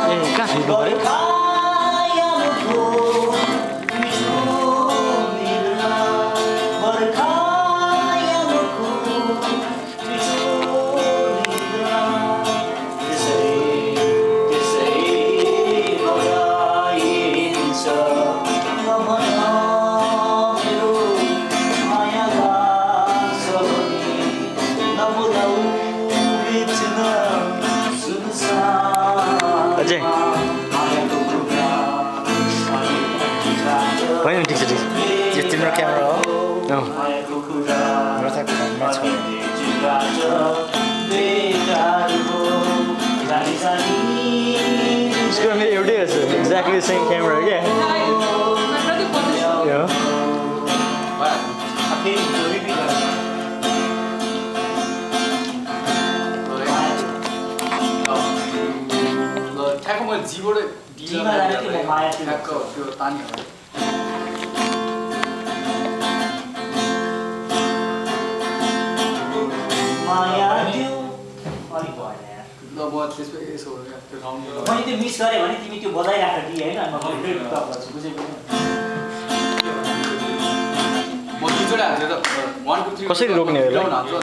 कहाँ हिँड्नु पऱ्यो अजय होइन ठिक छ ठिक छ यो तिम्रो क्यामेरा हो उसको मेरो एउटै रहेछ एक्ज्याक्टली सेम क्यामेरा क्या ठ्याक्क मैले जीबाट डीमा जाने थिएँ म माया ठ्याक्क त्यो तानी हो माया त्यो अलि भएन यार ल म त्यसपछि यसो त्यो राउन्ड मैले त्यो मिस गरे भने तिमी त्यो बजाइराख कि हैन म फेरि टप गर्छु बुझ्यौ म दुईवटा हाल्छु त 1 2 3 कसरी रोक्ने हो